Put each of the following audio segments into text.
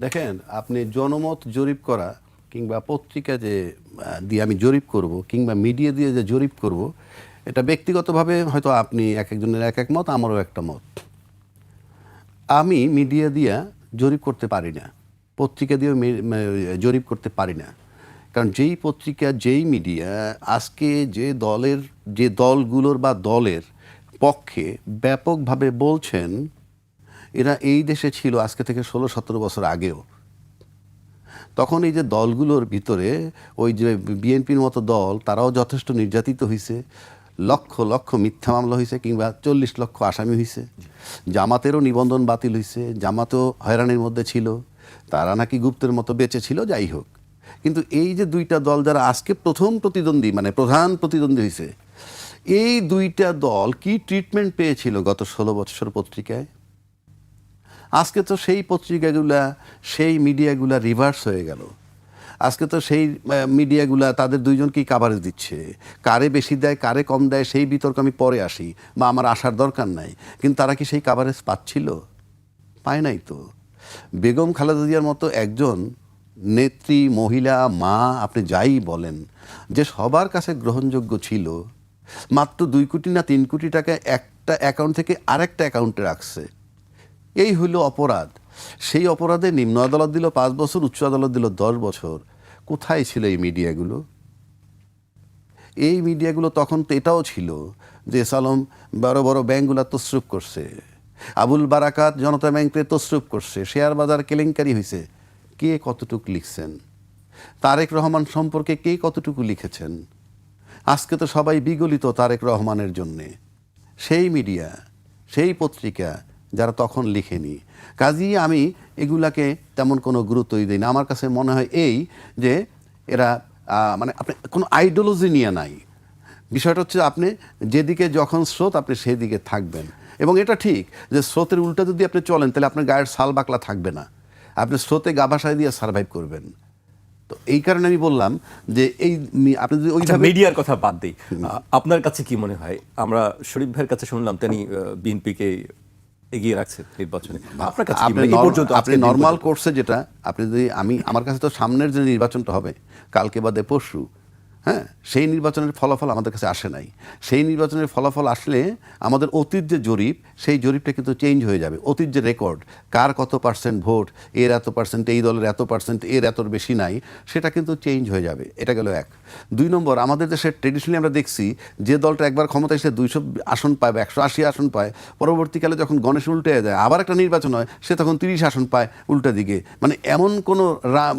দেখেন, আপনি জনমত জরিপ করা কিংবা পত্রিকা যে দিয়ে আমি জরিপ করব কিংবা মিডিয়া দিয়ে যে জরিপ করব, এটা ব্যক্তিগতভাবে হয়তো আপনি এক একজনের এক এক মত, আমারও একটা মত। আমি মিডিয়া দিয়া জরিপ করতে পারি না, পত্রিকা দিয়েও জরিপ করতে পারি না। কারণ যেই পত্রিকা যেই মিডিয়া আজকে যে দলগুলোর বা দলের পক্ষে ব্যাপকভাবে বলছেন, এরা এই দেশে ছিল আজকে থেকে 16-17 বছর আগেও। তখন এই যে দলগুলোর ভিতরে ওই যে বিএনপির মতো দল, তারাও যথেষ্ট নির্যাতিত হয়েছে, লক্ষ লক্ষ মিথ্যা মামলা হয়েছে, কিংবা 40 লক্ষ আসামি হয়েছে। জামাতেরও নিবন্ধন বাতিল হয়েছে, জামাতও হয়রানির মধ্যে ছিল, তারা নাকি গুপ্তের মতো বেঁচে ছিল। যাই হোক, কিন্তু এই যে দুইটা দল যারা আজকে প্রথম প্রতিদ্বন্দ্বী, মানে প্রধান প্রতিদ্বন্দ্বী হয়েছে, এই দুইটা দল কি ট্রিটমেন্ট পেয়েছিল গত 16 বছর পত্রিকায়? আজকে তো সেই পত্রিকাগুলা, সেই মিডিয়াগুলা রিভার্স হয়ে গেল। আজকে তো সেই মিডিয়াগুলা তাদের দুইজনকেই কাভারেজ দিচ্ছে। কারে বেশি দেয়, কারে কম দেয়, সেই বিতর্ক আমি পরে আসি, বা আমার আসার দরকার নাই। কিন্তু তারা কি সেই কাভারেজ পাচ্ছিল? পায় নাই তো। বেগম খালেদা জিয়ার মতো একজন নেত্রী, মহিলা, মা, আপনি যাই বলেন, যে সবার কাছে গ্রহণযোগ্য ছিল, মাত্র 2 কোটি না 3 কোটি টাকা একটা অ্যাকাউন্ট থেকে আরেকটা অ্যাকাউন্টে রাখছে। এই হইল অপরাধ। সেই অপরাধে নিম্ন আদালত দিল 5 বছর, উচ্চ আদালত দিল 10 বছর। কোথায় ছিল এই মিডিয়াগুলো? এই মিডিয়াগুলো তখন তো এটাও ছিল যে সালম বড় বড় ব্যাংকগুলো তসরুপ করছে, আবুল বারাকাত জনতা ব্যাংকে তসরুপ করছে, শেয়ার বাজার কেলেঙ্কারি হয়েছে। কে কতটুকু লিখছেন? তারেক রহমান সম্পর্কে কে কতটুকু লিখেছেন? আজকে তো সবাই বিগলিত তারেক রহমানের জন্যে। সেই মিডিয়া, সেই পত্রিকা যারা তখন লিখেনি। কাজেই আমি এগুলাকে তেমন কোনো গুরুত্বই দিই না। আমার কাছে মনে হয় এই যে এরা মানে আপনি কোনো আইডিওলজি নিয়ে নাই। বিষয়টা হচ্ছে আপনি যেদিকে যখন স্রোত, আপনি সেই দিকে থাকবেন। এবং এটা ঠিক যে স্রোতের উল্টা যদি আপনি চলেন, তাহলে আপনার গায়ের সাল বাকলা থাকবে না, আপনি স্রোতে গা ভাসায় দিয়ে সার্ভাইভ করবেন। তো এই কারণে আমি বললাম যে এই আপনি যদি ওইভাবে মিডিয়ার কথা বাদ দিই, আপনার কাছে কি মনে হয়? আমরা শরীফ ভাইয়ের কাছে শুনলাম তিনি বিএনপিকে এগিয়ে রাখছে নির্বাচনে। আপনার কাছে কি মনে হয়? এই পর্যন্ত আপনি নর্মাল কোর্সে যেটা আপনি যদি আমার কাছে তো সামনের যে নির্বাচনটা হবে কালকে বাদে পরশু, হ্যাঁ, সেই নির্বাচনের ফলাফল আমাদের কাছে আসে নাই। সেই নির্বাচনের ফলাফল আসলে আমাদের অতীত যে জরিপ, সেই জরিপটা কিন্তু চেঞ্জ হয়ে যাবে। অতীত যে রেকর্ড, কার কত পার্সেন্ট ভোট, এর এত পার্সেন্ট, এই দলের এত পার্সেন্ট, এর এত বেশি নাই, সেটা কিন্তু চেঞ্জ হয়ে যাবে। এটা গেল এক। 2 নম্বর, আমাদের দেশের ট্রেডিশনালি আমরা দেখছি যে দলটা একবার ক্ষমতায় এসে 200 আসন পায় বা 180 আসন পায়, পরবর্তীকালে যখন গণেশ উল্টে যায়, আবার একটা নির্বাচন হয়, সে তখন 30 আসন পায় উল্টা দিকে। মানে এমন কোনো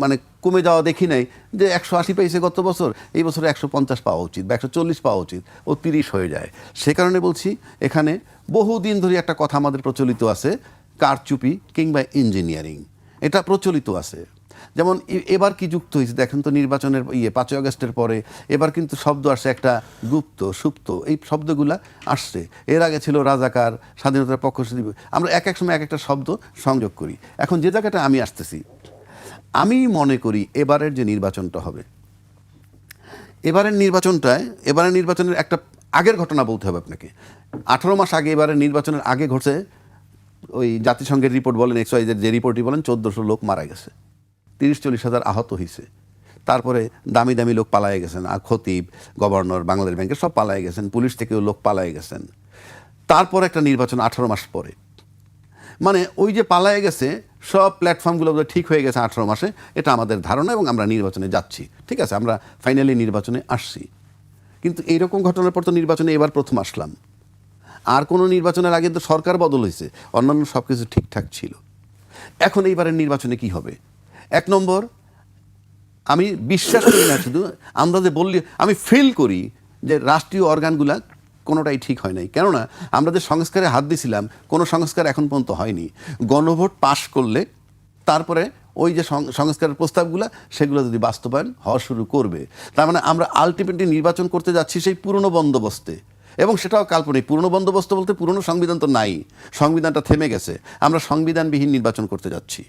মানে কমে যাওয়া দেখি নাই যে 180 পেয়েছে গত বছর, এই বছর 150 পাওয়া উচিত বা 140 পাওয়া উচিত, ও 30 হয়ে যায়। সে কারণে বলছি, এখানে বহুদিন ধরে একটা কথা আমাদের প্রচলিত আছে, কারচুপি কিংবা ইঞ্জিনিয়ারিং, এটা প্রচলিত আছে। যেমন এবার কি যুক্ত হয়েছে দেখেন তো, নির্বাচনের 5 আগস্টের পরে এবার কিন্তু শব্দ আসছে একটা, গুপ্ত, সুপ্ত, এই শব্দগুলা আসছে। এর আগে ছিল রাজাকার, স্বাধীনতার পক্ষ। আমরা এক এক সময় এক একটা শব্দ সংযোগ করি। এখন যে জায়গাটা আমি আসতেছি, আমি মনে করি এবারের যে নির্বাচনটা হবে, এবারের নির্বাচনের একটা আগের ঘটনা বলতে হবে আপনাকে। 18 মাস আগে, এবারের নির্বাচনের আগে ঘটছে, ওই জাতিসংঘের রিপোর্ট বলেন, এক্সওয়াইজের যে রিপোর্টই বলেন, 1400 লোক মারা গেছে, 30-40 হাজার আহত হয়েছে। তারপরে দামি দামি লোক পালায়ে গেছেন, খতিব, গভর্নর, বাংলাদেশ ব্যাংকের সব পালায়ে গেছেন, পুলিশ থেকেও লোক পালায়ে গেছেন। তারপর একটা নির্বাচন 18 মাস পরে, মানে ওই যে পালায়ে গেছে, সব প্ল্যাটফর্মগুলো ঠিক হয়ে গেছে 18 মাসে, এটা আমাদের ধারণা, এবং আমরা নির্বাচনে যাচ্ছি। ঠিক আছে, আমরা ফাইনালি নির্বাচনে আসছি। কিন্তু এইরকম ঘটনার পর তো নির্বাচনে এবার প্রথম আসলাম। আর কোনো নির্বাচনের আগে তো সরকার বদল হয়েছে, অন্যান্য সব কিছু ঠিকঠাক ছিল। এখন এইবারের নির্বাচনে কি হবে? 1 নম্বর, আমি বিশ্বাস করি না, শুধু আন্দাজে বললে, আমি ফিল করি যে রাষ্ট্রীয় অর্গানগুলা কোনোটাই ঠিক হয় নাই। কেননা আমরা যে সংস্কারে হাত দিয়েছিলাম, কোনো সংস্কার এখন পর্যন্ত হয়নি। গণভোট পাশ করলে তারপরে ওই যে সংস্কারের প্রস্তাবগুলো, সেগুলো যদি বাস্তবায়ন হওয়া শুরু করবে, তার মানে আমরা আলটিমেটলি নির্বাচন করতে যাচ্ছি সেই পুরনো বন্দোবস্তে। এবং সেটাও কাল্পনিক। পুরনো বন্দোবস্ত বলতে পুরনো সংবিধান তো নাই, সংবিধানটা থেমে গেছে। আমরা সংবিধানবিহীন নির্বাচন করতে যাচ্ছি।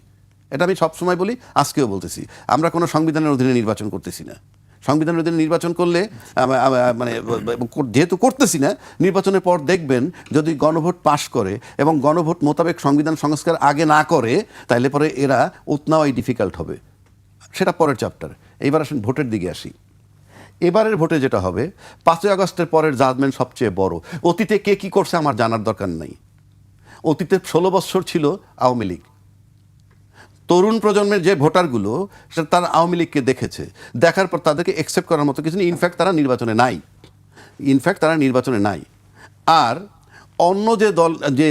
এটা আমি সবসময় বলি, আজকেও বলতেছি, আমরা কোনো সংবিধানের অধীনে নির্বাচন করতেছি না। সংবিধানের অধীনে নির্বাচন করলে মানে যেহেতু করতেছি না, নির্বাচনের পর দেখবেন যদি গণভোট পাশ করে এবং গণভোট মোতাবেক সংবিধান সংস্কার আগে না করে, তাহলে পরে এরা উতনাওয়াই ডিফিকাল্ট হবে। সেটা পরের চ্যাপ্টার। এইবার আসেন ভোটের দিকে আসি। এবারের ভোটে যেটা হবে, 5ই আগস্টের পরের জাজমেন্ট সবচেয়ে বড়। অতীতে কে কী করছে আমার জানার দরকার নাই। অতীতে 16 বছর ছিল আওয়ামী লীগ। তরুণ প্রজন্মের যে ভোটারগুলো, সেটা তারা আওয়ামী লীগকে দেখেছে, দেখার পর তাদেরকে অ্যাকসেপ্ট করার মতো কিছু নেই। ইনফ্যাক্ট তারা নির্বাচনে নাই। আর অন্য যে দল, যে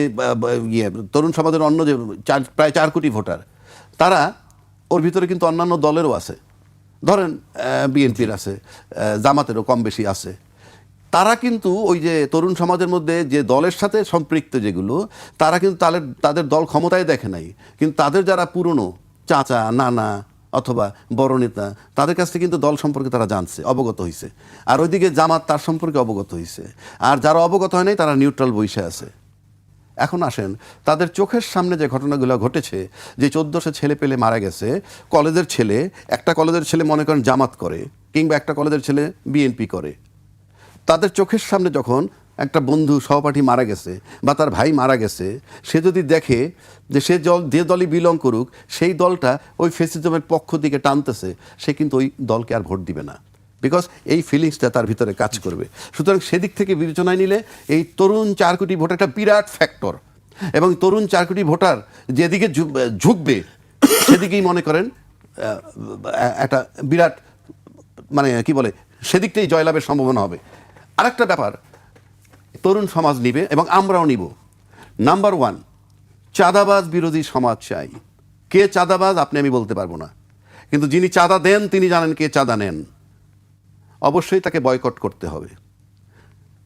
তরুণ সমাজের অন্য যে প্রায় 4 কোটি ভোটার, তারা ওর ভিতরে কিন্তু অন্যান্য দলেরও আছে। ধরেন বিএনপির আছে, জামাতেরও কম বেশি আছে। তারা কিন্তু ওই যে তরুণ সমাজের মধ্যে যে দলের সাথে সম্পৃক্ত যেগুলো, তারা কিন্তু তাদের দল ক্ষমতায় দেখে নাই, কিন্তু তাদের যারা পুরনো চাচা, নানা অথবা বড় নেতা, তাদের কাছ থেকে কিন্তু দল সম্পর্কে তারা জানছে, অবগত হয়েছে। আর ওইদিকে জামাত তার সম্পর্কে অবগত হয়েছে। আর যারা অবগত হয় নাই তারা নিউট্রাল বসে আছে। এখন আসেন, তাদের চোখের সামনে যে ঘটনাগুলো ঘটেছে, যে 1400 ছেলে পেলে মারা গেছে, কলেজের ছেলে, একটা কলেজের ছেলে মনে করেন জামাত করে, কিংবা একটা কলেজের ছেলে বিএনপি করে, তাদের চোখের সামনে যখন একটা বন্ধু সহপাঠী মারা গেছে বা তার ভাই মারা গেছে, সে যদি দেখে যে সে যে দলই বিলং করুক, সেই দলটা ওই ফ্যাসিজমের পক্ষ দিকে টানতেছে, সে কিন্তু ওই দলকে আর ভোট দিবে না। বিকজ এই ফিলিংসটা তার ভিতরে কাজ করবে। সুতরাং সেদিক থেকে বিবেচনায় নিলে এই তরুণ 4 কোটি ভোটার একটা বিরাট ফ্যাক্টর। এবং তরুণ 4 কোটি ভোটার যেদিকে ঝুঁকবে, সেদিকেই মনে করেন একটা বিরাট, মানে কি বলে, সেদিকটাই জয়লাভের সম্ভাবনা হবে। আরেকটা ব্যাপার তরুণ সমাজ নিবে এবং আমরাও নিব। নাম্বার 1, চাঁদাবাজ বিরোধী সমাজ চাই। কে চাঁদাবাজ আপনি আমি বলতে পারবো না, কিন্তু যিনি চাঁদা দেন তিনি জানেন কে চাঁদা নেন। অবশ্যই তাকে বয়কট করতে হবে।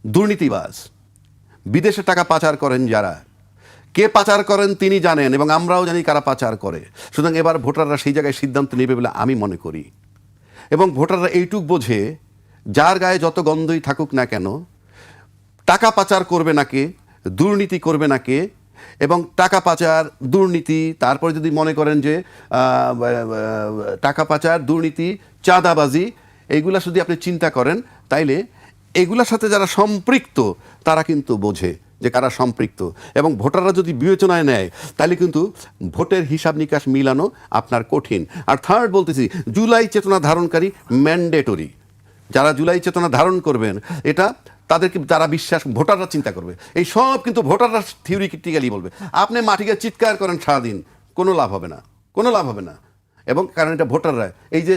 দুর্নীতিবাজ, বিদেশে টাকা পাচার করেন যারা, কে পাচার করেন তিনি জানেন এবং আমরাও জানি কারা পাচার করে। সুতরাং এবার ভোটাররা সেই জায়গায় সিদ্ধান্ত নেবে বলে আমি মনে করি। এবং ভোটাররা এইটুক বোঝে, যার গায়ে যত গন্ধই থাকুক না কেন, টাকা পাচার করবে না কে, দুর্নীতি করবে না কে। এবং টাকা পাচার, দুর্নীতি, তারপরে যদি মনে করেন যে টাকা পাচার, দুর্নীতি, চাঁদাবাজি, এইগুলা যদি আপনি চিন্তা করেন, তাইলে এগুলার সাথে যারা সম্পৃক্ত তারা কিন্তু বোঝে যে কারা সম্পৃক্ত। এবং ভোটাররা যদি বিবেচনায় নেয়, তাহলে কিন্তু ভোটের হিসাব নিকাশ মিলানো আপনার কঠিন। আর থার্ড বলতেছি, জুলাই চেতনা ধারণকারী ম্যান্ডেটরি। যারা জুলাই চেতনা ধারণ করবেন, এটা তাদেরকে যারা বিশ্বাস, ভোটাররা চিন্তা করবে। এই সব কিন্তু ভোটাররা থিওরিটিক্যালি বলবে। আপনি মাটিকে চিৎকার করেন সারাদিন, কোনো লাভ হবে না, কোনো লাভ হবে না। এবং কারণ এটা ভোটাররা, এই যে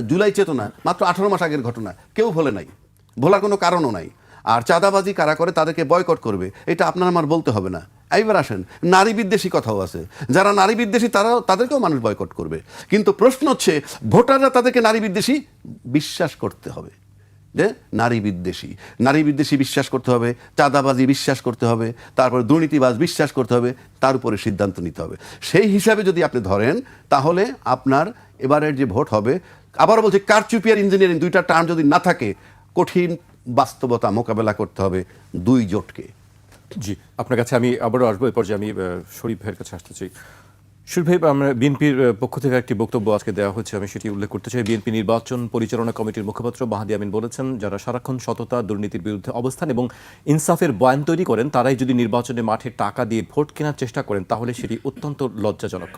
জুলাই চেতনা মাত্র 18 মাস আগের ঘটনা, কেউ ভোলে নাই, ভোলার কোনো কারণও নাই। আর চাঁদাবাজি কারা করে তাদেরকে বয়কট করবে, এটা আপনার আমার বলতে হবে না। এইবার আসেন, নারী বিদ্বেষী কথাও আছে। যারা নারী বিদ্বেষী তাদেরকেও মানুষ বয়কট করবে। কিন্তু প্রশ্ন হচ্ছে, ভোটাররা তাদেরকে নারী বিদ্বেষী বিশ্বাস করতে হবে, যে নারী বিদ্বেষী বিশ্বাস করতে হবে, চাঁদাবাজি বিশ্বাস করতে হবে, তারপরে দুর্নীতিবাজ বিশ্বাস করতে হবে, তার উপরে সিদ্ধান্ত নিতে হবে। সেই হিসাবে যদি আপনি ধরেন, তাহলে আপনার এবারের যে ভোট হবে, আবার বলছি, কারচুপি আর ইঞ্জিনিয়ারিং দুইটা টার্ম যদি না থাকে, কঠিন বাস্তবতা মোকাবেলা করতে হবে 2 জোটকে। জি, আপনার কাছে আমি আবারও আসবো। এরপর যে আমি শরীফ ভাইয়ের কাছে আসতে চাই। শরীফ ভাই, আমরা বিএনপির পক্ষ থেকে একটি বক্তব্য আজকে দেওয়া হচ্ছে, আমি সেটি উল্লেখ করতে চাই। বিএনপি নির্বাচন পরিচালনা কমিটির মুখপাত্র মাহাদি আমিন বলেছেন, যারা সারাক্ষণ সততা, দুর্নীতির বিরুদ্ধে অবস্থান এবং ইনসাফের বয়ান তৈরি করেন, তারাই যদি নির্বাচনে মাঠে টাকা দিয়ে ভোট কেনার চেষ্টা করেন, তাহলে সেটি অত্যন্ত লজ্জাজনক।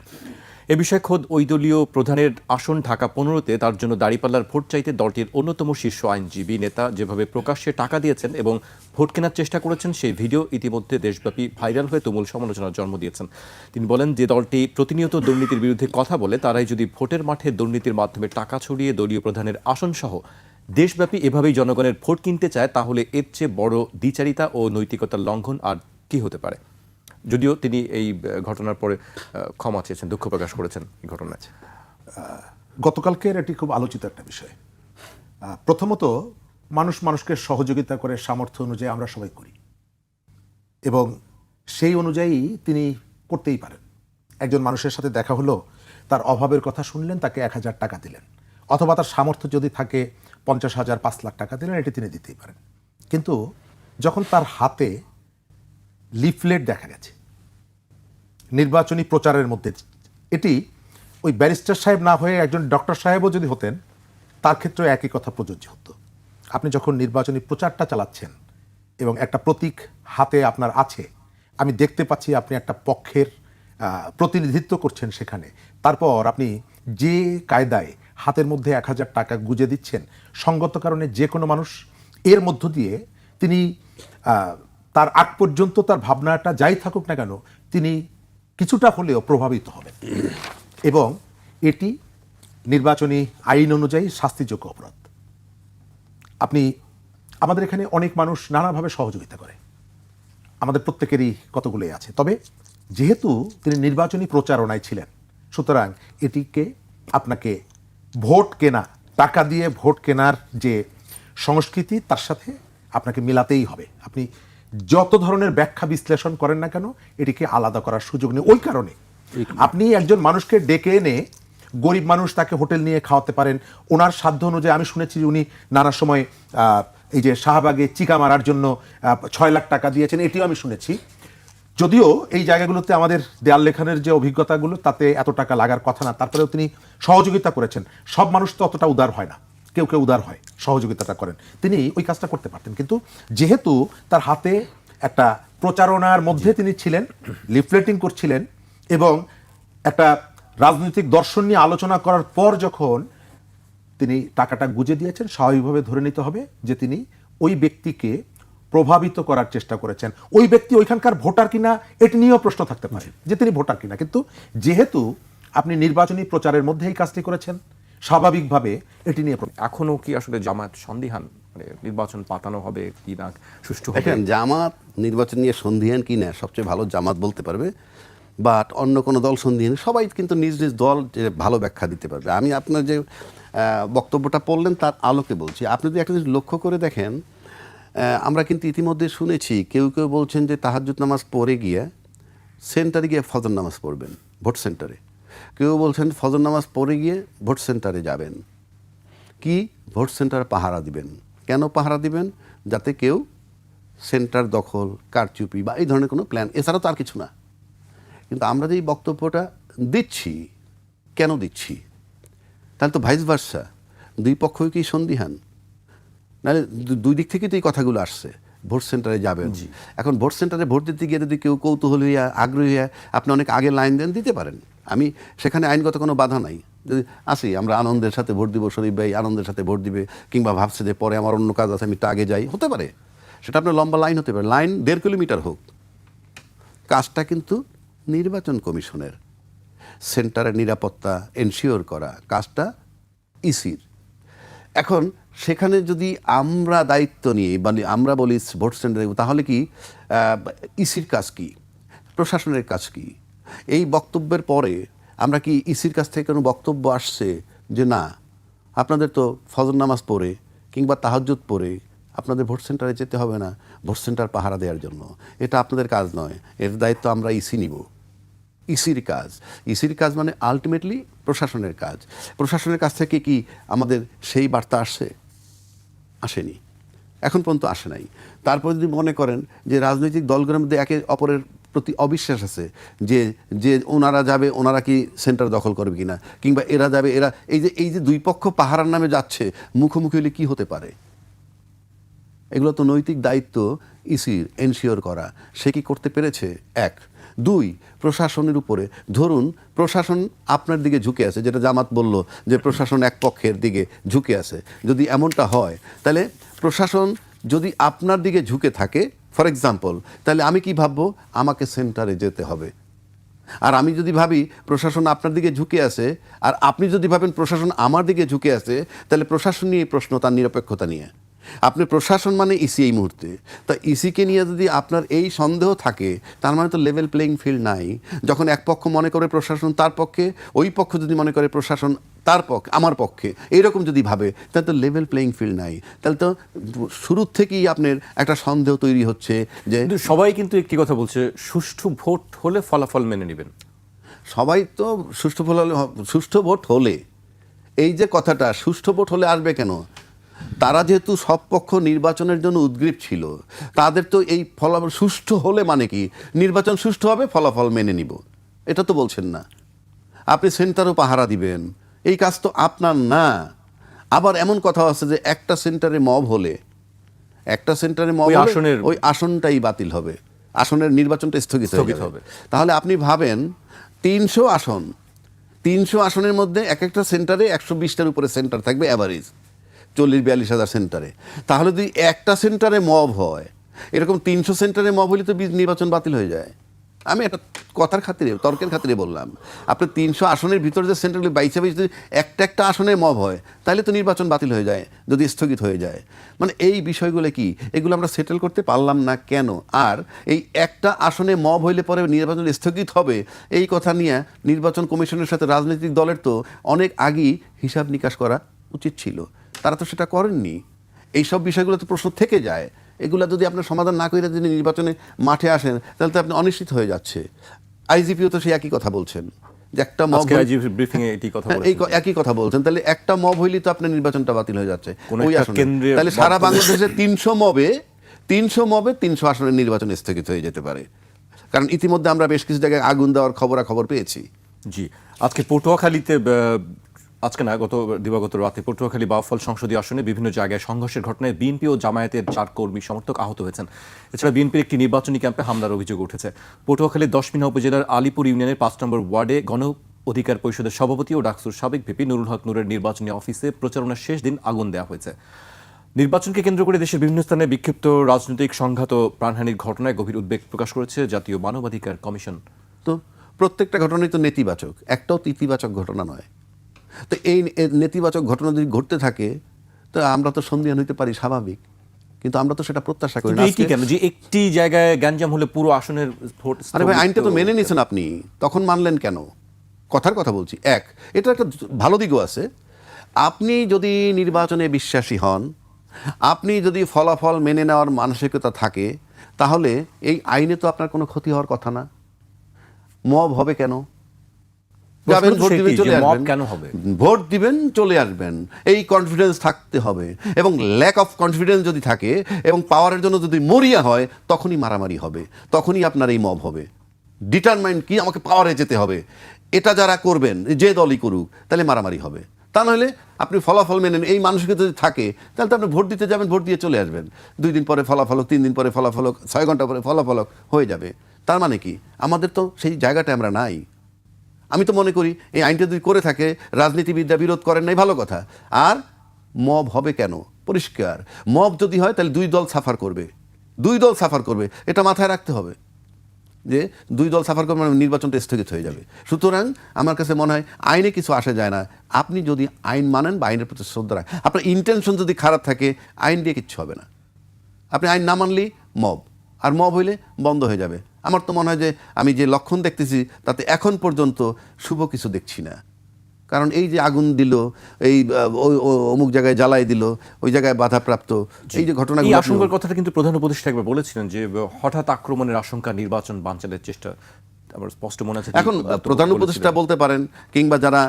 এ বিষয়ে খোদ ওই দলীয় প্রধানের আসন ঢাকা 15-তে তার জন্য দাঁড়িপাল্লার ভোট চাইতে দলটির অন্যতম শীর্ষ আইনজীবী নেতা যেভাবে প্রকাশ্যে টাকা দিয়েছেন এবং ভোট কেনার চেষ্টা করেছেন, সেই ভিডিও ইতিমধ্যে দেশব্যাপী ভাইরাল হয়ে তুমুল সমালোচনার জন্ম দিয়েছেন। তিনি বলেন, যে দলটি প্রতিনিয়ত দুর্নীতির বিরুদ্ধে কথা বলে, তারাই যদি ভোটের মাঠে দুর্নীতির মাধ্যমে টাকা ছড়িয়ে দলীয় প্রধানের আসনসহ দেশব্যাপী এভাবেই জনগণের ভোট কিনতে চায়, তাহলে এর চেয়ে বড় দ্বিচারিতা ও নৈতিকতার লঙ্ঘন আর কি হতে পারে? যদিও তিনি এই ঘটনার পরে ক্ষমা চেয়েছেন, দুঃখ প্রকাশ করেছেন এই ঘটনায়। গতকালকের এটি খুব আলোচিত একটা বিষয়। প্রথমত, মানুষ মানুষকে সহযোগিতা করে সামর্থ্য অনুযায়ী আমরা সবাই করি, এবং সেই অনুযায়ী তিনি করতেই পারেন। একজন মানুষের সাথে দেখা হলো, তার অভাবের কথা শুনলেন, তাকে 1000 টাকা দিলেন, অথবা তার সামর্থ্য যদি থাকে 50,000, 5 লাখ টাকা দিলেন, এটি তিনি দিতেই পারেন। কিন্তু যখন তার হাতে লিফলেট দেখা গেছে নির্বাচনী প্রচারের মধ্যে, এটি ওই ব্যারিস্টার সাহেব না হয়ে একজন ডক্টর সাহেবও যদি হতেন, তার ক্ষেত্রেও একই কথা প্রযোজ্য হতো। আপনি যখন নির্বাচনী প্রচারটা চালাচ্ছেন এবং একটা প্রতীক হাতে আপনার আছে, আমি দেখতে পাচ্ছি আপনি একটা পক্ষের প্রতিনিধিত্ব করছেন সেখানে, তারপর আপনি যে কায়দায় হাতের মধ্যে 1000 টাকা গুজে দিচ্ছেন, সঙ্গত কারণে যে কোনো মানুষ এর মধ্য দিয়ে তিনি তার আগ পর্যন্ত তার ভাবনাটা যাই থাকুক না কেন, তিনি কিছুটা হলেও প্রভাবিত হবেন এবং এটি নির্বাচনী আইন অনুযায়ী শাস্তিযোগ্য অপরাধ। আপনি আমাদের এখানে অনেক মানুষ নানাভাবে সহযোগিতা করে, আমাদের প্রত্যেকেরই কতগুলোই আছে, তবে যেহেতু তিনি নির্বাচনী প্রচারণায় ছিলেন, সুতরাং এটিকে আপনাকে ভোট কেনা, টাকা দিয়ে ভোট কেনার যে সংস্কৃতি তার সাথে আপনাকে মিলাতেই হবে। আপনি যত ধরনের ব্যাখ্যা বিশ্লেষণ করেন না কেন, এটিকে আলাদা করার সুযোগ নেই। ওই কারণে আপনি একজন মানুষকে ডেকে এনে, গরিব মানুষ তাকে হোটেল নিয়ে খাওয়াতে পারেন, ওনার সাধ্য অনুযায়ী। আমি শুনেছি উনি নানা সময় এই যে শাহবাগে চিকা মারার জন্য 6 লাখ টাকা দিয়েছেন, এটিও আমি শুনেছি। যদিও এই জায়গাগুলোতে আমাদের দেয়াল লেখানের যে অভিজ্ঞতাগুলো, তাতে এত টাকা লাগার কথা না, তারপরেও তিনি সহযোগিতা করেছেন। সব মানুষ তো অতটা উদার হয় না, কেউ কেউ উদার হয়, সহযোগিতাটা করেন। তিনি ওই কাজটা করতে পারতেন, কিন্তু যেহেতু তার হাতে একটা প্রচারণার মধ্যে তিনি ছিলেন, লিফলেটিং করছিলেন এবং একটা রাজনৈতিক দর্শন নিয়ে আলোচনা করার পর যখন তিনি টাকাটা গুজে দিয়েছেন, স্বাভাবিকভাবে ধরে নিতে হবে যে তিনি ওই ব্যক্তিকে প্রভাবিত করার চেষ্টা করেছেন। ওই ব্যক্তি ওইখানকার ভোটার কিনা এটি নিয়েও প্রশ্ন থাকতে পারে যে তিনি ভোটার কিনা, কিন্তু যেহেতু আপনি নির্বাচনী প্রচারের মধ্যে এই কাজটি করেছেন, স্বাভাবিকভাবে এটি নিয়ে এখনো কি আসলে জামায়াত সন্দিহান, মানে নির্বাচন পাতানো হবে কি না, সুষ্ঠু হবে? দেখেন, জামাত নির্বাচন নিয়ে সন্দিহান কি না সবচেয়ে ভালো জামাত বলতে পারবে, বাট অন্য কোনো দল সন্দিহান, সবাই কিন্তু নিজ নিজ দল যে ভালো ব্যাখ্যা দিতে পারবে। আমি আপনার যে বক্তব্যটা পড়লেন তার আলোকে বলছি। আপনি যদি একটা জিনিস লক্ষ্য করে দেখেন, আমরা কিন্তু ইতিমধ্যে শুনেছি কেউ কেউ বলছেন যে তাহাজ্জুদ নামাজ পড়ে গিয়ে সেন্টারে গিয়ে ফজর নামাজ পড়বেন, ভোট সেন্টারে। কেউ বলছেন ফজর নামাজ পড়ে গিয়ে ভোট সেন্টারে যাবেন, কি ভোট সেন্টারে পাহারা দিবেন। কেন পাহারা দিবেন? যাতে কেউ সেন্টার দখল, কারচুপি বা এই ধরনের কোনো প্ল্যান, এছাড়া তো আর কিছু না। কিন্তু আমরা যে এই বক্তব্যটা দিচ্ছি, কেন দিচ্ছি? তাহলে তো ভাইস ভার্সা, দুই পক্ষই কি সন্দিহান? নাহলে দুই দিক থেকেই তো এই কথাগুলো আসছে। ভোট সেন্টারে যাবেন, এখন ভোট সেন্টারে ভোট দিতে গিয়ে যদি কেউ কৌতূহল হইয়া, আগ্রহী হইয়া আপনি অনেক আগে লাইন দেন, দিতে পারেন। আমি সেখানে আইনগত কোনো বাধা নাই। যদি আসি আমরা আনন্দের সাথে ভোট দিব, শরীফ ভাই আনন্দের সাথে ভোট দিবে, কিংবা ভাবছে যে পরে আমার অন্য কাজ আছে আমি একটু আগে যাই, হতে পারে। সেটা আপনার লম্বা লাইন হতে পারে, লাইন 1.5 কিলোমিটার হোক। কাজটা কিন্তু নির্বাচন কমিশনের, সেন্টারের নিরাপত্তা এনশিওর করা কাজটা ইসির। এখন সেখানে যদি আমরা দায়িত্ব নিয়ে আমরা বলি ভোট সেন্টারে, তাহলে কি ইসির কাজ কি, প্রশাসনের কাজ কি? এই বক্তব্যের পরে আমরা কি ইসির কাছ থেকে কোনো বক্তব্য আসছে যে না, আপনাদের তো ফজর নামাজ পড়ে কিংবা তাহাজ্জুদ পড়ে আপনাদের ভোট সেন্টারে যেতে হবে না ভোট সেন্টার পাহারা দেওয়ার জন্য, এটা আপনাদের কাজ নয়, এর দায়িত্ব আমরা ইসি নিব। ইসির কাজ, ইসির কাজ মানে আলটিমেটলি প্রশাসনের কাজ। প্রশাসনের কাছ থেকে কি আমাদের সেই বার্তা আসছে? আসেনি, এখন পর্যন্ত আসে নাই। তারপর যদি মনে করেন যে রাজনৈতিক দলগুলোর মধ্যে একে অপরের প্রতি অবিশ্বাস আছে, যে যে ওনারা যাবে, ওনারা কি সেন্টার দখল করবে কিনা, কিংবা এরা যাবে, এরা এই যে দুই পক্ষ পাহারার নামে যাচ্ছে, মুখোমুখি হলে কি হতে পারে? এগুলো তো নৈতিক দায়িত্ব ইসির এনশিওর করা। সে কি করতে পেরেছে? 1, 2, প্রশাসনের উপরে ধরুন প্রশাসন আপনার দিকে ঝুঁকে আছে, যেটা জামাত বলল যে প্রশাসন এক পক্ষের দিকে ঝুঁকে আছে। যদি এমনটা হয়, তাহলে প্রশাসন যদি আপনার দিকে ঝুঁকে থাকে, ফর এক্সাম্পল, তাহলে আমি কি ভাববো? আমাকে সেন্টারে যেতে হবে। আর আমি যদি ভাবি প্রশাসন আপনার দিকে ঝুঁকে আছে, আর আপনি যদি ভাবেন প্রশাসন আমার দিকে ঝুঁকে আছে, তাহলে প্রশাসন নিয়ে প্রশ্ন, তার নিরপেক্ষতা নিয়ে। আপনি প্রশাসন মানে ইসি এই মুহূর্তে, তা ইসিকে নিয়ে যদি আপনার এই সন্দেহ থাকে, তার মানে তো লেভেল প্লেইং ফিল্ড নাই। যখন এক পক্ষ মনে করে প্রশাসন তার পক্ষে, ওই পক্ষ যদি মনে করে প্রশাসন তার পক্ষে, আমার পক্ষে, এইরকম যদি ভাবে, তাহলে তো লেভেল প্লেইং ফিল্ড নাই। তাহলে তো শুরুর থেকেই আপনার একটা সন্দেহ তৈরি হচ্ছে যে সবাই কিন্তু একটি কথা বলছে, সুষ্ঠু ভোট হলে ফলাফল মেনে নেবেন। সবাই তো সুষ্ঠু ভোট হলে, এই যে কথাটা সুষ্ঠু ভোট হলে আসবে কেন? তারা যেহেতু সব পক্ষ নির্বাচনের জন্য উদ্গ্রীব ছিল, তাদের তো এই ফলাফল সুষ্ঠু হলে মানে কি নির্বাচন সুষ্ঠু হবে, ফলাফল মেনে নিব, এটা তো বলছেন না। আপনি সেন্টারও পাহারা দিবেন, এই কাজ তো আপনার না। আবার এমন কথা আছে যে একটা সেন্টারে মব হলে ওই হলে আসনের- ওই আসনটাই বাতিল হবে, আসনের নির্বাচনটা স্থগিত স্থগিত হবে। হবে। তাহলে আপনি ভাবেন 300 আসনের মধ্যে এক একটা সেন্টারে 120টার উপরে সেন্টার থাকবে অ্যাভারেজ, 40-42 হাজার সেন্টারে। তাহলে যদি একটা সেন্টারে মব হয়, এরকম 300 সেন্টারে মব হলে তো নির্বাচন বাতিল হয়ে যায়। আমি একটা কথার খাতিরে, তর্কের খাতিরে বললাম, আপনি 300 আসনের ভিতরে যে সেন্টারগুলি বাইশে যদি একটা আসনে মব হয়, তাহলে তো নির্বাচন বাতিল হয়ে যায়, যদি স্থগিত হয়ে যায়। মানে এই বিষয়গুলো কি, এগুলো আমরা সেটেল করতে পারলাম না কেন? আর এই একটা আসনে মব হইলে পরে নির্বাচন স্থগিত হবে, এই কথা নিয়ে নির্বাচন কমিশনের সাথে রাজনৈতিক দলের তো অনেক আগেই হিসাব নিকাশ করা উচিত ছিল, তারা তো সেটা করেননি। এইসব বিষয়গুলো তো প্রশ্ন থেকে যায়। এগুলা যদি আপনার সমাধান না করে যদি নির্বাচনে মাঠে আসেন, তাহলে তো আপনি অনিশ্চিত হয়ে যাচ্ছে। আইজিপিও তো সেই একই কথা বলছেন যে একটা মব, আজকে IGP ব্রিফিং এ এটি কথা এই বলেছেন। একই কথা বলছেন। তাহলে একটা মব হইলেই তো আপনার নির্বাচনটা বাতিল হয়ে যাচ্ছে কোনো ওই একটা আসনে। কেন্দ্রের তাহলে সারা মব- বাংলাদেশে 300 মবে 300 আসনের নির্বাচন স্থগিত হয়ে যেতে পারে। কারণ ইতিমধ্যে আমরা বেশ কিছু জায়গায় আগুন দেওয়ার খবরাখবর পেয়েছি। জি, আজকে পটুয়াখালীতে আজকে না, দিবাগত রাতে পটুয়াখালী বাউফল সংসদীয় আসনে বিভিন্ন জায়গায় সংঘর্ষের ঘটনায় বিএনপি ও জামায়াতের 4 কর্মী সমর্থক আহত হয়েছেন। এছাড়া বিএনপির একটি নির্বাচনী ক্যাম্পে হামলার অভিযোগ উঠেছে। পটুয়াখালীর 10 মিনা উপজেলার আলীপুর ইউনিয়নের 5 নম্বর ওয়ার্ডে গণ অধিকার পরিষদের সভাপতি ও ডাকসুর সাবেক ভিপি নুরুল হক নূরের নির্বাচনী অফিসে প্রচারণার শেষ দিন আগুন দেওয়া হয়েছে। নির্বাচনকে কেন্দ্র করে দেশের বিভিন্ন স্থানে বিক্ষিপ্ত রাজনৈতিক সংঘাত ও প্রাণহানির ঘটনায় গভীর উদ্বেগ প্রকাশ করেছে জাতীয় মানবাধিকার কমিশন। তো প্রত্যেকটা ঘটনাই তো নেতিবাচক, একটাও তো ইতিবাচক ঘটনা নয়। তো এই নেতিবাচক ঘটনা যদি ঘটতে থাকে, তো আমরা তো সন্দিহান হইতে পারি, স্বাভাবিক। কিন্তু আমরা তো সেটা প্রত্যাশা করি না। কিন্তু এটি কেন যে একটি জায়গায় গ্যাঞ্জাম হলে পুরো আসনের ভোট আরে ভাই, স্থগিত? আইনটা তো মেনে নিয়েছেন আপনি, তখন মানলেন কেন? কথার কথা বলছি। এটা একটা ভালো দিকও আছে। আপনি যদি নির্বাচনে বিশ্বাসী হন, আপনি যদি ফলাফল মেনে নেওয়ার মানসিকতা থাকে, তাহলে এই আইনে তো আপনার কোনো ক্ষতি হওয়ার কথা না। মব হবে কেন? যাবেন, প্রশ্ন তো ভোট দিবেন, সেটি, চলে যে মব আসবেন। কেন হবে? ভোট দিবেন, চলে আসবেন, এই কনফিডেন্স থাকতে হবে। এবং ল্যাক অফ কনফিডেন্স যদি থাকে এবং পাওয়ারের জন্য যদি মরিয়া হয়, তখনই মারামারি হবে, তখনই আপনার এই মব হবে। ডিটারমাইন্ড কি, আমাকে পাওয়ারে যেতে হবে, এটা যারা করবেন, যে দলই করুক, তাহলে মারামারি হবে। তা নাহলে আপনি ফলাফল মেনে এই মানসিকতা যদি থাকে, তাহলে তো আপনি ভোট দিতে যাবেন, ভোট দিয়ে চলে আসবেন। 2 দিন পরে ফলাফল হোক, 3 দিন পরে ফলাফল হোক, 6 ঘন্টা পরে ফলাফল হোক, হয়ে যাবে। তার মানে কি, আমাদের তো সেই জায়গাটা আমরা নাই। আমি তো মনে করি এই আইনটা যদি করে থাকে, রাজনীতিবিদরা বিরোধ করেন নাই, ভালো কথা। আর মব হবে কেন? পরিষ্কার, মব যদি হয় তাহলে 2 দল সাফার করবে, 2 দল সাফার করবে, এটা মাথায় রাখতে হবে যে 2 দল সাফার করবে, মানে নির্বাচনটা স্থগিত হয়ে যাবে। সুতরাং আমার কাছে মনে হয় আইনে কিছু আসে যায় না। আপনি যদি আইন মানেন বা আইনের প্রতি শ্রদ্ধা রাখেন, আপনার ইন্টেনশন যদি খারাপ থাকে, আইন দিয়ে কিচ্ছু হবে না। আপনি আইন না মানলেই মব, আর মব হইলে বন্ধ হয়ে যাবে। আমার তো মনে হয় যে আমি যে লক্ষণ দেখতেছি, তাতে এখন পর্যন্ত শুভ কিছু দেখছি না। কারণ এই যে আগুন দিল, এই অমুক জায়গায় জ্বালাই দিল, ওই জায়গায় বাধাপ্রাপ্ত, এই যে এই ঘটনাগুলো, আশঙ্কার কথাটা কিন্তু প্রধান উপদেষ্টা একবার বলেছিলেন যে হঠাৎ আক্রমণের আশঙ্কা, নির্বাচন বানচালের চেষ্টা। আমার স্পষ্ট মনে আছে এখন প্রধান উপদেষ্টা বলতে পারেন, কিংবা যারা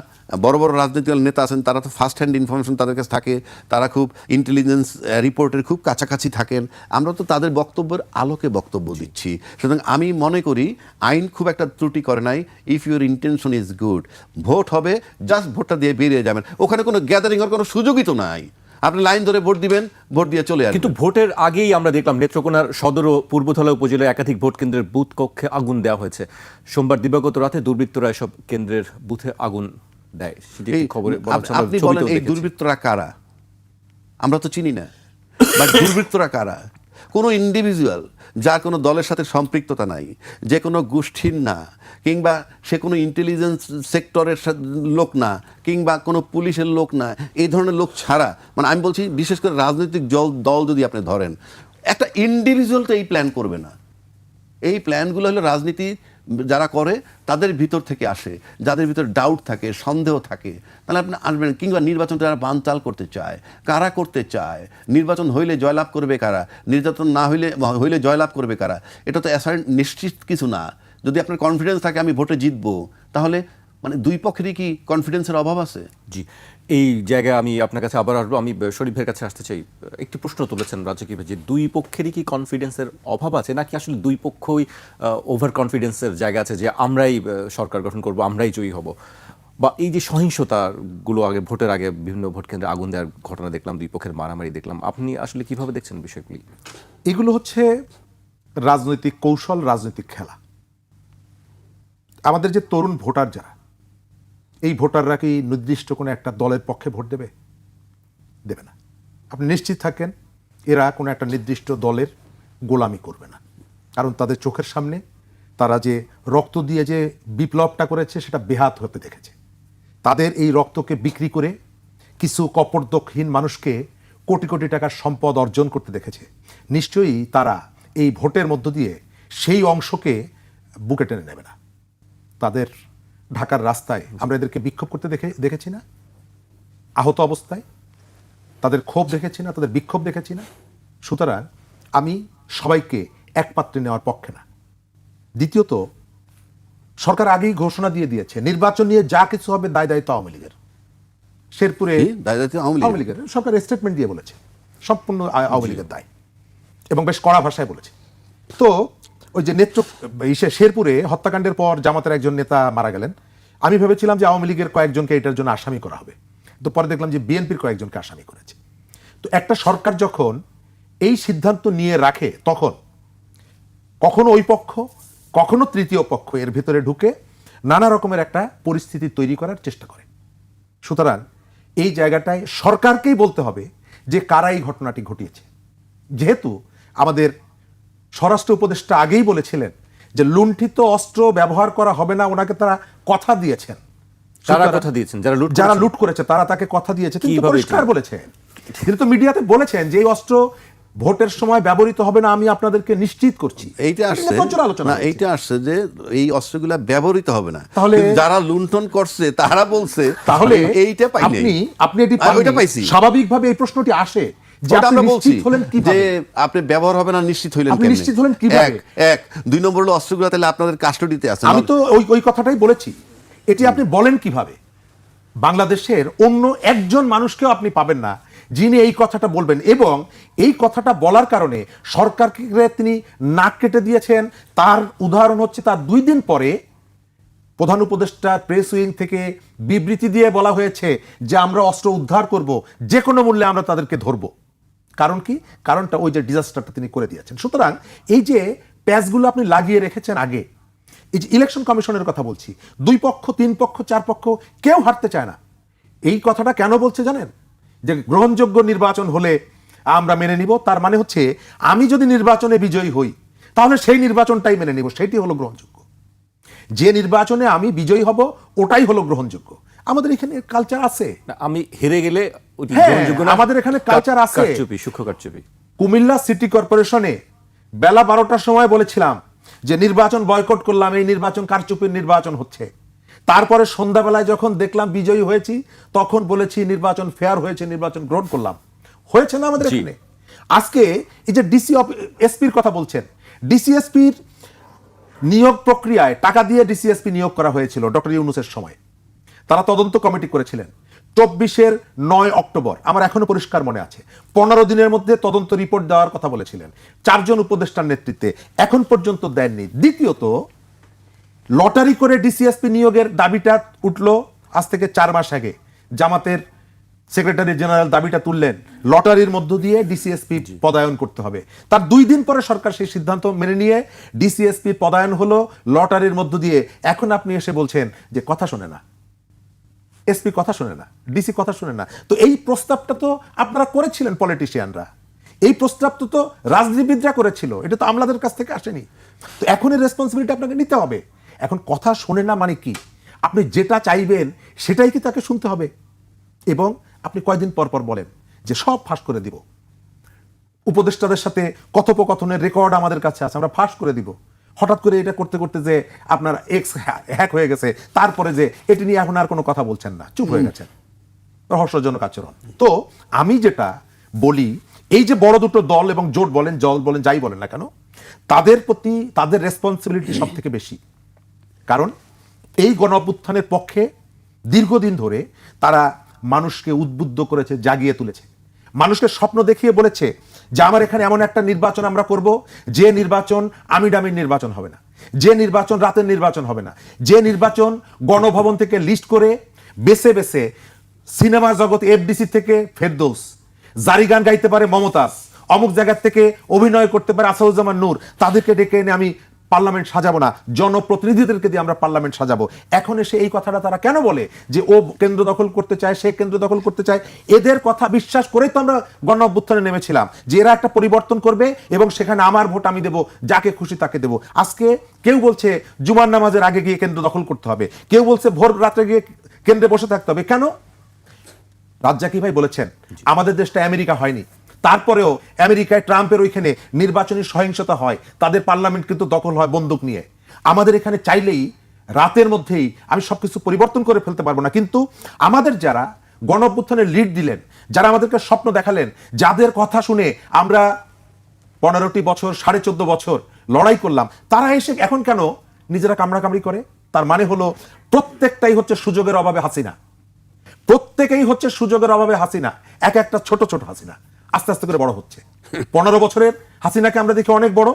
বড় বড় রাজনৈতিক নেতা আছেন, তারা তো ফার্স্ট হ্যান্ড ইনফরমেশন তাদের কাছে থাকে, তারা খুব ইন্টেলিজেন্স রিপোর্টের খুব কাছাকাছি থাকেন। আমরা তো তাদের বক্তব্যের আলোকে বক্তব্য দিচ্ছি। সুতরাং আমি মনে করি আইন খুব একটা ত্রুটি করে নাই। If your intention is good, vote হবে, জাস্ট ভোটটা দিয়ে বেরিয়ে যাবেন। ওখানে কোনো গ্যাদারিং এর কোনো সুযোগই তো নাই। আপনি লাইন ধরে ভোট দিবেন, ভোট দিয়ে চলে আসবেন। কিন্তু ভোটের আগেই আমরা দেখলাম নেত্রকোনার সদর ও পূর্বধলা উপজেলায় একাধিক ভোট কেন্দ্রের বুথ কক্ষে আগুন দেওয়া হয়েছে। সোমবার দিবাগত রাতে দুর্বৃত্তরা এসব কেন্দ্রের বুথে আগুন দেয়, সেটি একটি খবরে বলা হচ্ছে, আমরা আপনি বলেন ছবিতেও এই দেখেছি। দুর্বৃত্তরা কারা? আমরা তো চিনি না। বাট দুর্বৃত্তরা কারা? কোনো ইন্ডিভিজুয়াল যার কোনো দলের সাথে সম্পৃক্ততা নাই, যে কোনো গোষ্ঠীর না, কিংবা সে কোনো ইন্টেলিজেন্স সেক্টরের লোক না, কিংবা কোনো পুলিশের লোক না, এই ধরনের লোক ছাড়া, মানে আমি বলছি বিশেষ করে রাজনৈতিক দল যদি আপনি ধরেন, একটা ইন্ডিভিজুয়াল তো এই প্ল্যান করবে না। এই প্ল্যানগুলো হলো রাজনীতি যারা করে তাদের ভিতর থেকে আসে, যাদের ভিতর ডাউট থাকে, সন্দেহ থাকে, তাহলে আপনি আসবেন। কিংবা নির্বাচনটা যারা বানচাল করতে চায়, কারা করতে চায়, নির্বাচন হইলে জয়লাভ করবে কারা, নির্বাচন না হইলে জয়লাভ করবে কারা, এটা তো অ্যাসাইন নিশ্চিত কিছু না। যদি আপনার কনফিডেন্স থাকে আমি ভোটে জিতবো, তাহলে মানে 2 পক্ষেরই কি কনফিডেন্সের অভাব আছে? জি, এই জায়গায় আমি আপনার কাছে আবার আসবো। আমি শরীফের কাছে আসতে চাই। একটি প্রশ্ন তুলেছেন রাজকীয়, যে 2 পক্ষেরই কি কনফিডেন্সের অভাব আছে, নাকি আসলে 2 পক্ষই ওভার কনফিডেন্সের জায়গা আছে যে আমরাই সরকার গঠন করব, আমরাই জয়ী হব? বা এই যে সহিংসতাগুলো আগে ভোটের আগে বিভিন্ন ভোট কেন্দ্রে আগুন দেওয়ার ঘটনা দেখলাম, দুই পক্ষের মারামারি দেখলাম, আপনি আসলে কিভাবে দেখছেন বিষয়গুলি? এগুলো হচ্ছে রাজনৈতিক কৌশল, রাজনৈতিক খেলা। আমাদের যে তরুণ ভোটার যারা, এই ভোটাররা কি নির্দিষ্ট কোনো একটা দলের পক্ষে ভোট দেবে? দেবে না। আপনি নিশ্চিত থাকেন এরা কোনো একটা নির্দিষ্ট দলের গোলামি করবে না, কারণ তাদের চোখের সামনে তারা যে রক্ত দিয়ে যে বিপ্লবটা করেছে সেটা বেহাত হতে দেখেছে। তাদের এই রক্তকে বিক্রি করে কিছু কপর্দকহীন মানুষকে কোটি কোটি টাকার সম্পদ অর্জন করতে দেখেছে। নিশ্চয়ই তারা এই ভোটের মধ্য দিয়ে সেই অংশকে বুকে টেনে নেবে না। তাদের ঢাকার রাস্তায় আমরা এদেরকে বিক্ষোভ করতে দেখেছি না, আহত অবস্থায় তাদের ক্ষোভ দেখেছি না, তাদের বিক্ষোভ দেখেছি না। সুতরাং আমি সবাইকে এক পাত্রে নেওয়ার পক্ষে না। দ্বিতীয়ত, সরকার আগেই ঘোষণা দিয়ে দিয়েছে নির্বাচন নিয়ে যা কিছু হবে দায় দায়িত্ব আওয়ামী লীগের। শেরপুরে আওয়ামী লীগের সরকার স্টেটমেন্ট দিয়ে বলেছে সম্পূর্ণ আওয়ামী লীগের দায়, এবং বেশ কড়া ভাষায় বলেছে। তো ওই যে শেরপুরে হত্যাকাণ্ডের পর জামাতের একজন নেতা মারা গেলেন, আমি ভেবেছিলাম যে আওয়ামী লীগের কয়েকজনকে এটার জন্য আসামি করা হবে, তো পরে দেখলাম যে বিএনপির কয়েকজনকে আসামি করেছে। তো একটা সরকার যখন এই সিদ্ধান্ত নিয়ে রাখে, তখন কখনো ওই পক্ষ কখনো তৃতীয় পক্ষ এর ভিতরে ঢুকে নানা রকমের একটা পরিস্থিতি তৈরি করার চেষ্টা করে। সুতরাং এই জায়গাটায় সরকারকেই বলতে হবে যে কারা এই ঘটনাটি ঘটিয়েছে। যেহেতু আমাদের স্বরাষ্ট্র উপদেষ্টা আগেই বলেছিলেন যে লুণ্ঠিত অস্ত্র ব্যবহার করা হবে না, ওনাকে তারা কথা দিয়েছেন। যারা কথা দিয়েছেন, যারা লুট করেছে তারা তাকে কথা দিয়েছে, তিনি তো পরিষ্কার বলেছেন, তিনি তো মিডিয়াতে বলেছেন যে এই অস্ত্র ভোটের সময় ব্যবহৃত হবে না, আমি আপনাদেরকে নিশ্চিত করছি। এইটা আসছে যে এই অস্ত্রগুলা ব্যবহৃত হবে না, তাহলে যারা লুণ্ঠন করছে তারা বলছে, তাহলে এইটা পাইনি, আপনি এটি পাইছি। স্বাভাবিকভাবে এই প্রশ্নটি আসে যে আমরা বলছি যে আপনি ব্যবহার হবে না নিশ্চিত হইলেন আপনি নিশ্চিত হলেন কিভাবে? এক দুই নম্বর হলো অস্ত্রগুলো তাহলে আপনাদের কাস্টডিতে আছে। আমি তো ওই কথাটাই বলেছি, এটি আপনি বলেন কিভাবে? বাংলাদেশের অন্য একজন মানুষকেও আপনি পাবেন না যিনি এই কথাটা বলবেন, এবং এই কথাটা বলার কারণে সরকারকে তিনি নাক কেটে দিয়েছেন। তার উদাহরণ হচ্ছে তার 2 দিন পরে প্রধান উপদেষ্টার প্রেস উইং থেকে বিবৃতি দিয়ে বলা হয়েছে যে আমরা অস্ত্র উদ্ধার করব, যে কোনো মূল্যে আমরা তাদেরকে ধরব। কারণ কি? কারণটা ওই যে ডিজাস্টারটা তিনি করে দিয়েছেন। সুতরাং এই যে প্যাচগুলো আপনি লাগিয়ে রেখেছেন আগে, এই যে ইলেকশন কমিশনের কথা বলছি, 2 পক্ষ 3 পক্ষ 4 পক্ষ কেউ হারতে চায় না। এই কথাটা কেন বলছে জানেন? যে গ্রহণযোগ্য নির্বাচন হলে আমরা মেনে নিব, তার মানে হচ্ছে আমি যদি নির্বাচনে বিজয়ী হই তাহলে সেই নির্বাচনটাই মেনে নিব, সেটি হলো গ্রহণযোগ্য। যে নির্বাচনে আমি বিজয়ী হব ওটাই হলো গ্রহণযোগ্য। আমাদের এখানে কালচার আছে, আমি হেরে গেলে আমাদের এখানে কালচার আছে। সূক্ষ্ম কারচুপি। কুমিল্লা সিটি কর্পোরেশনে বেলা 12টার সময় বলেছিলাম যে নির্বাচন বয়কট করলাম, এই নির্বাচন কারচুপির নির্বাচন হচ্ছে। তারপরে সন্ধ্যাবেলায় যখন দেখলাম বিজয়ী হয়েছি তখন বলেছি নির্বাচন ফেয়ার হয়েছে, নির্বাচন গ্রহণ করলাম। হয়েছে না আমাদের এখানে? আজকে এই যে এসপির কথা বলছেন, ডিসিএসপির নিয়োগ প্রক্রিয়ায় টাকা দিয়ে ডিসিএসপি নিয়োগ করা হয়েছিল ডক্টর ইউনূসের সময়। তারা তদন্ত কমিটি করেছিলেন 24-এর 9 অক্টোবর, আমার এখনো পরিষ্কার মনে আছে। 15 দিনের মধ্যে তদন্ত রিপোর্ট দেওয়ার কথা বলেছিলেন 4 জন উপদেষ্টার নেতৃত্বে, এখন পর্যন্ত দেননি। দ্বিতীয়ত, লটারি করে ডিসিএসপি নিয়োগের দাবিটা উঠলো আজ থেকে 4 মাস আগে। জামাতের সেক্রেটারি জেনারেল দাবিটা তুললেন লটারির মধ্য দিয়ে ডিসিএসপি পদায়ন করতে হবে। তার 2 দিন পরে সরকার সেই সিদ্ধান্ত মেনে নিয়ে ডিসিএসপি পদায়ন হলো লটারির মধ্য দিয়ে। এখন আপনি এসে বলছেন যে কথা শোনে না, এসপি কথা শোনে না, ডিসি কথা শোনে না। তো এই প্রস্তাবটা তো আপনারা করেছিলেন পলিটিশিয়ানরা, এই প্রস্তাবটা তো রাজনীতিবিদরা করেছিল, এটা তো আমলাদের কাছ থেকে আসেনি। তো এখন এই রেসপন্সিবিলিটি আপনাকে নিতে হবে। এখন কথা শোনে না মানে কি? আপনি যেটা চাইবেন সেটাই কি তাকে শুনতে হবে? এবং আপনি কয়দিন পর পর বলেন যে সব ফাঁস করে দিব, উপদেষ্টাদের সাথে কথোপকথনের রেকর্ড আমাদের কাছে আছে, আমরা ফাঁস করে দিব। হঠাৎ করে এটা করতে করতে যে আপনার এক্স হ্যাক হয়ে গেছে, তারপরে যে এটি নিয়ে এখন আর কোনো কথা বলছেন না, চুপ হয়ে গেছেন, রহস্যজনক আচরণ। তো আমি যেটা বলি, এই যে বড় দুটো দল এবং জোট বলেন, জল বলেন, যাই বলেন না কেন, তাদের প্রতি তাদের রেসপন্সিবিলিটি সব থেকে বেশি। কারণ এই গণ অভ্যুত্থানের পক্ষে দীর্ঘদিন ধরে তারা মানুষকে উদ্বুদ্ধ করেছে, জাগিয়ে তুলেছে, মানুষকে স্বপ্ন দেখিয়ে বলেছে যে আমার এখানে এমন একটা নির্বাচন আমরা করব যে নির্বাচন আমি ডামির নির্বাচন হবে না। যে নির্বাচন রাতের নির্বাচন হবে না, যে নির্বাচন গণভবন থেকে লিস্ট করে বেছে বেছে সিনেমা জগৎ এফডিসি থেকে ফেরদৌস, জারি গান গাইতে পারে মমতাজ, অমুক জায়গা থেকে অভিনয় করতে পারে আসাদুজ্জামান নূর, তাদেরকে ডেকে এনে আমি পার্লামেন্ট সাজাবো না, জনপ্রতিনিধিদেরকে দিয়ে আমরা পার্লামেন্ট সাজাবো। এখন এসে এই কথাটা তারা কেন বলে যে ও কেন্দ্র দখল করতে চায়, সে কেন্দ্র দখল করতে চায়? এদের কথা বিশ্বাস করেই তো আমরা গণ অভ্যুত্থানে নেমেছিলাম যে এরা একটা পরিবর্তন করবে এবং সেখানে আমার ভোট আমি দেবো, যাকে খুশি তাকে দেবো। আজকে কেউ বলছে জুমার নামাজের আগে গিয়ে কেন্দ্র দখল করতে হবে, কেউ বলছে ভোর রাত্রে গিয়ে কেন্দ্রে বসে থাকতে হবে। কেন? রাজ্জাকি ভাই বলেছেন আমাদের দেশটা আমেরিকা হয়নি, তারপরেও আমেরিকায় ট্রাম্পের ওইখানে নির্বাচনী সহিংসতা হয়, তাদের পার্লামেন্ট কিন্তু দখল হয় বন্দুক নিয়ে। আমাদের এখানে চাইলেই রাতের মধ্যেই আমি সবকিছু পরিবর্তন করে ফেলতে পারবো না। কিন্তু আমাদের যারা গণ অভ্যুত্থানের লিড দিলেন, যারা আমাদেরকে স্বপ্ন দেখালেন, যাদের কথা শুনে আমরা 15টি বছর 14.5 বছর লড়াই করলাম, তারা এসে এখন কেন নিজেরা কামড়াকামড়ি করে? তার মানে হলো প্রত্যেকটাই হচ্ছে সুযোগের অভাবে হাসিনা, প্রত্যেকেই হচ্ছে সুযোগের অভাবে হাসিনা। এক একটা ছোট ছোট হাসিনা আস্তে আস্তে করে বড় হচ্ছে। 15 বছরের হাসিনাকে আমরা দেখি অনেক বড়,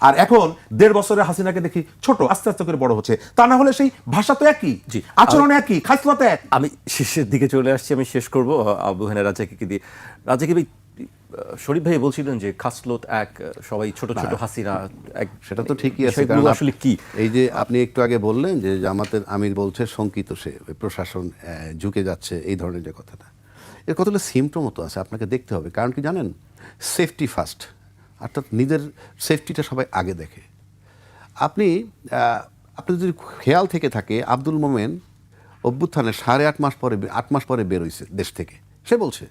আর এখন 1.5 বছরের হাসিনাকে দেখি ছোট, আস্তে আস্তে করে বড় হচ্ছে। তা না হলে সেই ভাষা তো একই, আচরণ একই, খাসলত এক। আমি শেষের দিকে চলে আসছি, আমি শেষ করবো আবু হেনা রাজ্জাকিকে দিয়ে। রাজ্জাকি ভাই, শরীফ ভাই বলছিলেন যে খাসলত এক, সবাই ছোট ছোট হাসিনা এক, সেটা তো ঠিকই আছে, বিষয়গুলো কারণ আসলে কি? এই যে আপনি একটু আগে বললেন যে জামাতের আমির বলছে শঙ্কিত, সে ওই প্রশাসন ঝুঁকে যাচ্ছে, এই ধরনের যে কথাটা, এর কতগুলো সিমটম তো আছে, আপনাকে দেখতে হবে। কারণ কি জানেন, সেফটি ফার্স্ট, অর্থাৎ নিজের সেফটিটা সবাই আগে দেখে। আপনি যদি খেয়াল থেকে থাকে, আব্দুল মোমেন অভ্যুত্থানে 8.5 মাস পরে 8 মাস পরে বের হয়েছে দেশ থেকে, সে বলছে।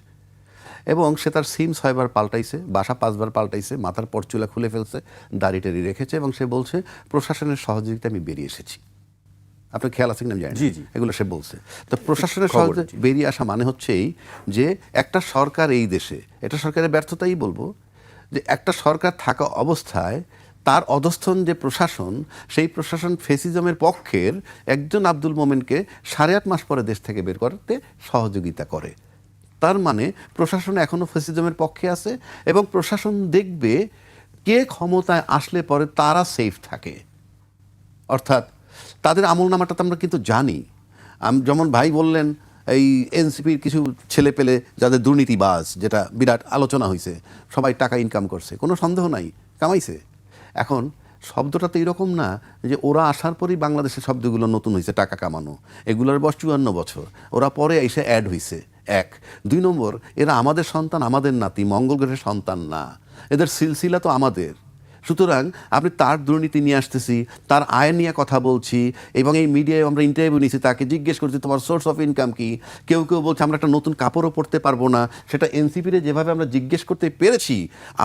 এবং সে তার সিম 6 বার পাল্টাইছে, বাসা 5 বার পাল্টাইছে, মাথার পরচুলা খুলে ফেলছে, দাড়ি টাড়ি রেখেছে, এবং সে বলছে প্রশাসনের সহযোগিতা আমি বেরিয়ে এসেছি। আপনার খেয়াল আছে কিনা আমি জানি না, এগুলো সে বলছে। তো প্রশাসনের সহযোগিতা বেরিয়ে আসা মানে হচ্ছে এই যে একটা সরকার এই দেশে, এটা সরকারের ব্যর্থতাই বলবো, যে একটা সরকার থাকা অবস্থায় তার অধস্থন যে প্রশাসন, সেই প্রশাসন ফেসিজমের পক্ষের একজন আব্দুল মোমেনকে 8.5 মাস পরে দেশ থেকে বের করতে সহযোগিতা করে। তার মানে প্রশাসন এখনো ফ্যাসিজমের পক্ষে আছে, এবং প্রশাসন দেখবে কে ক্ষমতায় আসলে পরে তারা সেফ থাকে। অর্থাৎ তাদের আমলনামাটা তো আমরা কিন্তু জানি। যেমন ভাই বললেন, এই এনসিপির কিছু ছেলে পেলে যাদের দুর্নীতিবাজ, যেটা বিরাট আলোচনা হয়েছে, সবাই টাকা ইনকাম করছে, কোনো সন্দেহ নাই, কামাইছে। এখন শব্দটা তো এরকম না যে ওরা আসার পরেই বাংলাদেশের শব্দগুলো নতুন হয়েছে, টাকা কামানো, এগুলোর বয়স 54 বছর, ওরা পরে এসে অ্যাড হয়েছে। 1 2 নম্বর, এরা আমাদের সন্তান, আমাদের নাতি, মঙ্গল গ্রহের সন্তান না, এদের সিলসিলা তো আমাদের। সুতরাং আপনি তার দুর্নীতি নিয়ে আসতেছি, তার আয় নিয়ে কথা বলছি, এবং এই মিডিয়ায় আমরা ইন্টারভিউ নিয়েছি, তাকে জিজ্ঞেস করছি তোমার সোর্স অফ ইনকাম কি। কেউ কেউ বলছে আমরা একটা নতুন কাপড়ও পরতে পারবো না। সেটা এনসিপিরে যেভাবে আমরা জিজ্ঞেস করতে পেরেছি,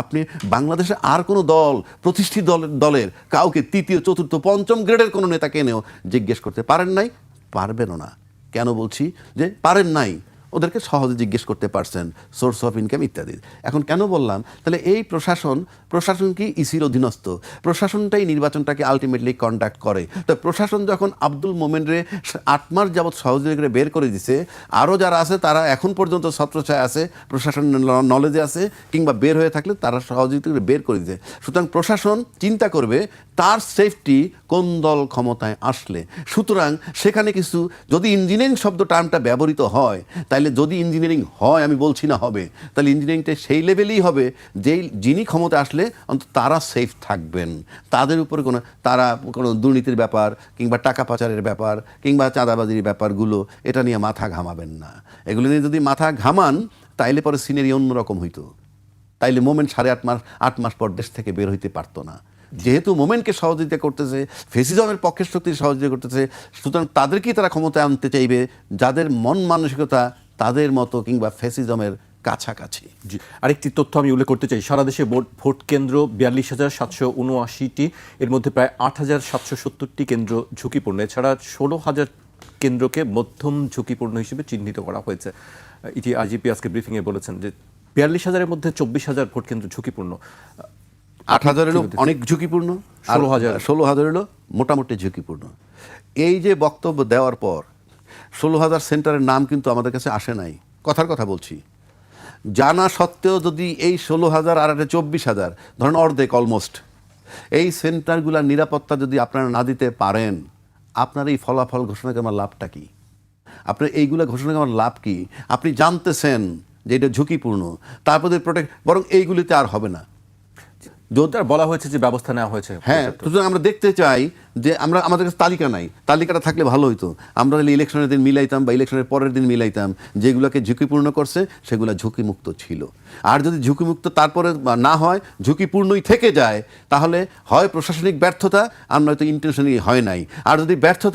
আপনি বাংলাদেশে আর কোনো দল, প্রতিষ্ঠিত দলের কাউকে 3য় 4র্থ 5ম গ্রেডের কোনো নেতাকে এনেও জিজ্ঞেস করতে পারেন নাই, পারবেনও না। কেন বলছি যে পারেন নাই? ওদেরকে সহজে জিজ্ঞেস করতে পারছেন সোর্স অফ ইনকাম ইত্যাদি। এখন কেন বললাম, তাহলে এই প্রশাসন কি ইসির অধীনস্থ, প্রশাসনটাই নির্বাচনটাকে আলটিমেটলি কন্ডাক্ট করে। তো প্রশাসন যখন আব্দুল মোমেনরে 8 মাস যাবৎ সহযোগী করে বের করে দিছে, আরও যারা আছে তারা এখন পর্যন্ত ছত্রছায়া আছে, প্রশাসন নলেজে আছে, কিংবা বের হয়ে থাকলে তারা সহযোগিতা করে বের করে দিছে। সুতরাং প্রশাসন চিন্তা করবে তার সেফটি কোন দল ক্ষমতায় আসলে। সুতরাং সেখানে কিছু, যদি ইঞ্জিনিয়ারিং শব্দ টার্মটা ব্যবহৃত হয়, তাহলে যদি ইঞ্জিনিয়ারিং হয়, আমি বলছি না হবে, তাহলে ইঞ্জিনিয়ারিংটা সেই লেভেলেই হবে যিনি ক্ষমতা আসলে অন্তত তারা সেফ থাকবেন, তাদের উপরে কোনো দুর্নীতির ব্যাপার কিংবা টাকা পাচারের ব্যাপার কিংবা চাঁদাবাজির ব্যাপারগুলো এটা নিয়ে মাথা ঘামাবেন না। এগুলো নিয়ে যদি মাথা ঘামান, তাইলে পরে সিনারি অন্যরকম হইতো। তাইলে মোমেন্ট 8 মাস পর দেশ থেকে বের হইতে পারতো না। যেহেতু মোমেন্টকে সহযোগিতা করতেছে, ফেসিজমের পক্ষের শক্তি সহযোগিতা করতেছে, সুতরাং তাদেরকেই তারা ক্ষমতায় আনতে চাইবে যাদের মন মানসিকতা তাদের মতো কিংবা ফেসিজমের কাছাকাছি। জি, আরেকটি তথ্য আমি উল্লেখ করতে চাই। সারা দেশে ভোট কেন্দ্র 42,779টি, এর মধ্যে প্রায় 8,770টি কেন্দ্র ঝুঁকিপূর্ণ। এছাড়া 16,000 কেন্দ্রকে মধ্যম ঝুঁকিপূর্ণ হিসেবে চিহ্নিত করা হয়েছে। এটি আইজিপি আজকে ব্রিফিংয়ে বলেছেন যে 42,000-এর মধ্যে 24,000 ভোট কেন্দ্র ঝুঁকিপূর্ণ। 8,000 হলো অনেক ঝুঁকিপূর্ণ, 16,000 হলো মোটামুটি ঝুঁকিপূর্ণ। এই যে বক্তব্য দেওয়ার পর 16,000 সেন্টারের নাম কিন্তু আমাদের কাছে আসে নাই, কথার কথা বলছি। জানা সত্ত্বেও যদি এই 16,000 আর 24,000, ধরেন অর্ধেক অলমোস্ট, এই সেন্টারগুলোর নিরাপত্তা যদি আপনারা না দিতে পারেন, আপনার এই ফলাফল ঘোষণা করার আপনার লাভটা কি? আপনার এইগুলা ঘোষণা করার লাভ কি? আপনি জানতেছেন যে এটা ঝুঁকিপূর্ণ, তারপরে প্রোটেক্ট, বরং এইগুলিতে আর হবে না। যদিও বলা হয়েছে যে ব্যবস্থা নেওয়া হয়েছে। হ্যাঁ, সুতরাং আমরা দেখতে চাই যে আমাদের কাছে তালিকা নাই, তালিকাটা থাকলে ভালো হইতো। আমরা ইলেকশনের দিন মিলাইতাম বা ইলেকশনের পরের দিন মিলাইতাম, যেগুলোকে ঝুঁকিপূর্ণ করছে সেগুলো ঝুঁকিমুক্ত ছিল। আর যদি ঝুঁকিমুক্ত তারপরে না হয়, ঝুঁকিপূর্ণই থেকে যায়, তাহলে হয় প্রশাসনিক ব্যর্থতা আর নয়তো ইন্টেনশনালি হয় নাই। আর যদি ব্যর্থতা